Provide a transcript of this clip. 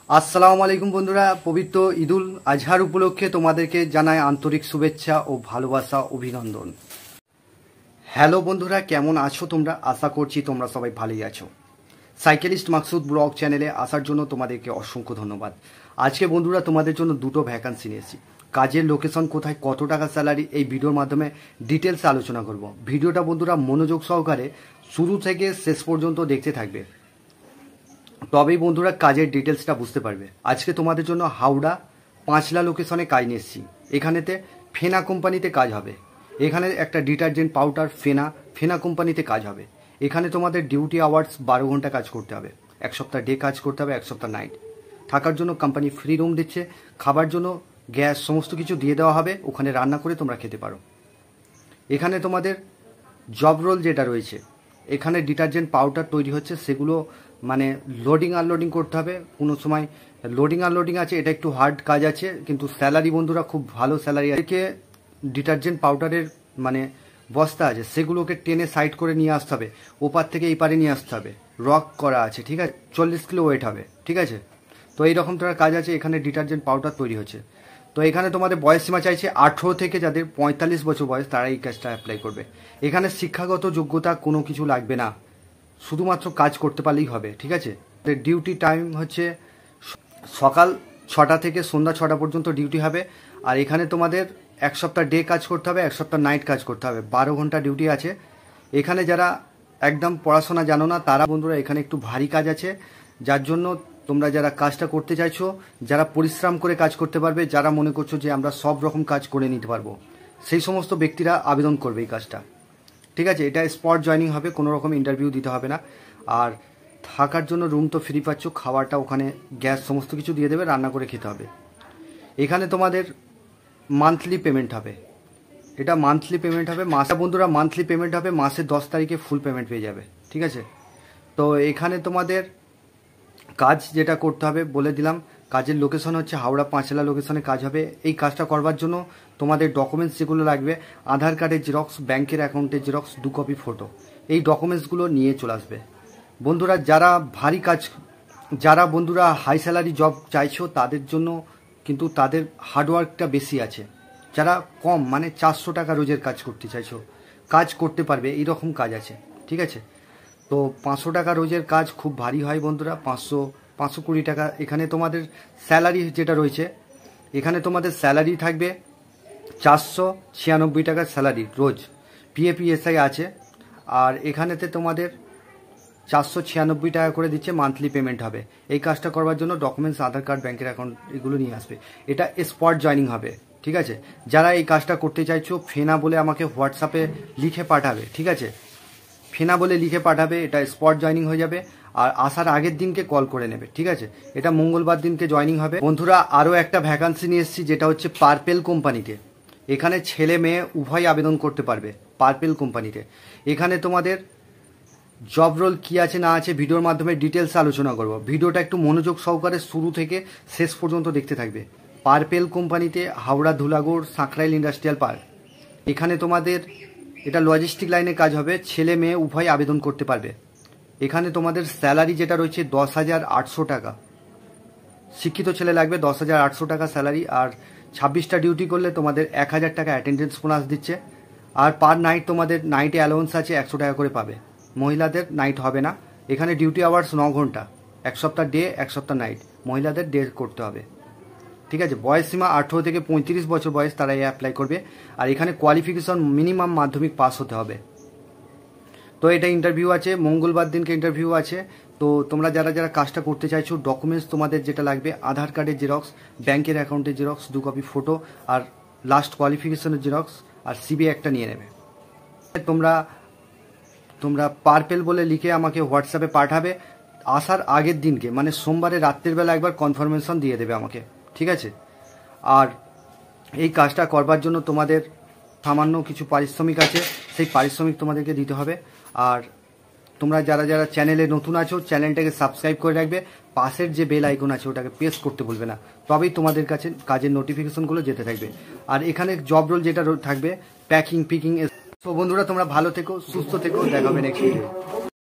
আসসালামু আলাইকুম বন্ধুরা, পবিত্র ঈদুল আজহার উপলক্ষে তোমাদেরকে জানাই আন্তরিক শুভেচ্ছা ও ভালোবাসা, অভিনন্দন। হ্যালো বন্ধুরা, কেমন আছো তোমরা? আশা করছি তোমরা সবাই ভালোই আছো। সাইকেলিস্ট মাকসুদ ব্লগ চ্যানেলে আসার জন্য তোমাদেরকে অসংখ্য ধন্যবাদ। আজকে বন্ধুরা তোমাদের জন্য দুটো ভ্যাকান্সি নিয়েছি। কাজের লোকেশন কোথায়, কত টাকা স্যালারি, এই ভিডিওর মাধ্যমে ডিটেলস আলোচনা করব। ভিডিওটা বন্ধুরা মনোযোগ সহকারে শুরু থেকে শেষ পর্যন্ত দেখতে থাকবে, তবেই বন্ধুরা কাজের ডিটেলসটা বুঝতে পারবে। আজকে তোমাদের জন্য হাওড়া পাঁচলা লোকেশনে কাজ নিয়ে এসেছি। এখানেতে ফেনা কোম্পানিতে কাজ হবে। এখানে একটা ডিটারজেন্ট পাউডার ফেনা কোম্পানিতে কাজ হবে। এখানে তোমাদের ডিউটি আওয়ার্স 12 ঘন্টা কাজ করতে হবে। এক সপ্তাহ ডে কাজ করতে হবে, এক সপ্তাহ নাইট। থাকার জন্য কোম্পানি ফ্রি রুম দিচ্ছে, খাবার জন্য গ্যাস সমস্ত কিছু দিয়ে দেওয়া হবে। ওখানে রান্না করে তোমরা খেতে পারো। এখানে তোমাদের জব রোল যেটা রয়েছে, এখানে ডিটারজেন্ট পাউডার তৈরি হচ্ছে, সেগুলো মানে লোডিং আনলোডিং করতে হবে। কোনো সময় লোডিং আনলোডিং আছে, এটা একটু হার্ড কাজ আছে, কিন্তু স্যালারি বন্ধুরা খুব ভালো স্যালারি আছে। ডিটারজেন্ট পাউডারের মানে বস্তা আছে, সেগুলোকে টেনে সাইড করে নিয়ে আসতে হবে, ওপার থেকে এই পারে নিয়ে আসতে হবে। রক করা আছে, ঠিক আছে, 40 কিলো ওয়েট হবে, ঠিক আছে। তো এইরকম তোমার কাজ আছে। এখানে ডিটারজেন্ট পাউডার তৈরি হচ্ছে। তো এখানে তোমাদের বয়স সীমা চাইছে 18 থেকে যাদের 45 বছর বয়স, তারা এই কাজটা অ্যাপ্লাই করবে। এখানে শিক্ষাগত যোগ্যতা কোনো কিছু লাগবে না, শুধুমাত্র কাজ করতে পারলেই হবে, ঠিক আছে। ডিউটি টাইম হচ্ছে সকাল 6টা থেকে সন্ধ্যা 6টা পর্যন্ত ডিউটি হবে। আর এখানে তোমাদের এক সপ্তাহ ডে কাজ করতে হবে, এক সপ্তাহ নাইট কাজ করতে হবে। 12 ঘন্টা ডিউটি আছে। এখানে যারা একদম পড়াশোনা জানো না, তারা বন্ধুরা এখানে একটু ভারী কাজ আছে, যার জন্য তোমরা যারা কাজটা করতে চাইছো, যারা পরিশ্রম করে কাজ করতে পারবে, যারা মনে করছো যে আমরা সব রকম কাজ করে নিতে পারবো, সেই সমস্ত ব্যক্তিরা আবেদন করবে এই কাজটা, ঠিক আছে। এটা স্পট জয়নিং হবে, কোনো রকম ইন্টারভিউ দিতে হবে না। আর থাকার জন্য রুম তো ফ্রি পাচ্ছ, খাবারটা ওখানে গ্যাস সমস্ত কিছু দিয়ে দেবে, রান্না করে খেতে হবে। এখানে তোমাদের মান্থলি পেমেন্ট হবে, এটা মান্থলি পেমেন্ট হবে। মাসে বন্ধুরা মান্থলি পেমেন্ট হবে, মাসের 10 তারিখে ফুল পেমেন্ট পেয়ে যাবে, ঠিক আছে। তো এখানে তোমাদের কাজ যেটা করতে হবে বলে দিলাম। কাজের লোকেশন হচ্ছে হাওড়া পাঁচলা লোকেশনে কাজ হবে। এই কাজটা করবার জন্য তোমাদের ডকুমেন্টস যেগুলো লাগবে, আধার কার্ডের জেরক্স, ব্যাংকের অ্যাকাউন্টের জেরক্স, 2 কপি ফটো, এই ডকুমেন্টসগুলো নিয়ে চলে আসবে। বন্ধুরা যারা ভারী কাজ, যারা বন্ধুরা হাই স্যালারি জব চাইছো, তাদের জন্য কিন্তু তাদের হার্ডওয়ার্কটা বেশি আছে। যারা কম মানে 400 টাকা রোজের কাজ করতে চাইছো, কাজ করতে পারবে, এইরকম কাজ আছে, ঠিক আছে। তো 500 টাকা রোজের কাজ খুব ভারী হয় বন্ধুরা, 520 টাকা। এখানে তোমাদের স্যালারি যেটা রয়েছে, এখানে তোমাদের স্যালারি থাকবে 496 টাকা স্যালারি রোজ, পিএফইএসআই আছে। আর এখানেতে তোমাদের 496 টাকা করে দিচ্ছে, মান্থলি পেমেন্ট হবে। এই কাজটা করবার জন্য ডকুমেন্টস, আধার কার্ড, ব্যাংকের অ্যাকাউন্ট, এগুলো নিয়ে আসবে। এটা স্পট জয়নিং হবে, ঠিক আছে। যারা এই কাজটা করতে চাইছো, ফেনা বলে আমাকে হোয়াটসঅ্যাপে লিখে পাঠাবে, ঠিক আছে। ফেনা বলে লিখে পাঠাবে, এটা স্পট জয়নিং হয়ে যাবে। আর আসার আগের দিনকে কল করে নেবে, ঠিক আছে। এটা মঙ্গলবার দিনকে জয়নিং হবে। বন্ধুরা আরও একটা ভ্যাকান্সি নিয়ে এসেছি, যেটা হচ্ছে পার্পেল কোম্পানিতে। এখানে ছেলে মেয়ে উভয় আবেদন করতে পারবে পার্পেল কোম্পানিতে। এখানে তোমাদের জব রোল কী আছে না আছে ভিডিওর মাধ্যমে ডিটেলস আলোচনা করব। ভিডিওটা একটু মনোযোগ সহকারে শুরু থেকে শেষ পর্যন্ত দেখতে থাকবে। পার্পেল কোম্পানিতে হাওড়া ধুলাগড় সাঁকরাইল ইন্ডাস্ট্রিয়াল পার্ক। এখানে তোমাদের এটা লজিস্টিক লাইনে কাজ হবে, ছেলে মেয়ে উভয় আবেদন করতে পারবে। এখানে তোমাদের স্যালারি যেটা রয়েছে 10,800 টাকা। শিক্ষিত ছেলে লাগবে, 10,800 টাকা স্যালারি। আর 26টা ডিউটি করলে তোমাদের 1,000 টাকা অ্যাটেন্ডেন্স বোনাস দিচ্ছে। আর পার নাইট তোমাদের নাইটে অ্যালাউন্স আছে, 100 টাকা করে পাবে। মহিলাদের নাইট হবে না। এখানে ডিউটি আওয়ার্স 9 ঘন্টা, এক সপ্তাহ ডে, এক সপ্তাহ নাইট। মহিলাদের ডে করতে হবে, ঠিক আছে। বয়স সীমা 18 থেকে 35 বছর বয়স, তারা অ্যাপ্লাই করবে। আর এখানে কোয়ালিফিকেশন মিনিমাম মাধ্যমিক পাস হতে হবে। তো এটা ইন্টারভিউ আছে, মঙ্গলবার দিনকে ইন্টারভিউ আছে। তো তোমরা যারা যারা কাজটা করতে চাইছো, ডকুমেন্টস তোমাদের যেটা লাগবে, আধার কার্ডের জেরক্স, ব্যাংকের অ্যাকাউন্টের জেরক্স, 2 কপি ফটো, আর লাস্ট কোয়ালিফিকেশনের জেরক্স, আর সিবি একটা নিয়ে নেবে। তোমরা পার্পেল বলে লিখে আমাকে হোয়াটসঅ্যাপে পাঠাবে। আসার আগের দিনকে মানে সোমবারে রাত্রের বেলা একবার কনফার্মেশন দিয়ে দেবে আমাকে, ঠিক আছে। আর এই কাজটা করবার জন্য তোমাদের সামান্য কিছু পারিশ্রমিক আছে, সেই পারিশ্রমিক তোমাদেরকে দিতে হবে। আর তোমরা যারা যারা চ্যানেলে নতুন আছো, চ্যানেলটাকে সাবস্ক্রাইব করে রাখবে। পাশের যে বেল আইকন আছে ওটাকে প্রেস করতে ভুলবে না, তবেই তোমাদের কাছে কাজের নোটিফিকেশনগুলো যেতে থাকবে। আর এখানে জব রোল যেটা থাকবে প্যাকিং পিকিং। তো বন্ধুরা তোমরা ভালো থেকো, সুস্থ থেকো, দেখা হবে নেক্সট ভিডিও।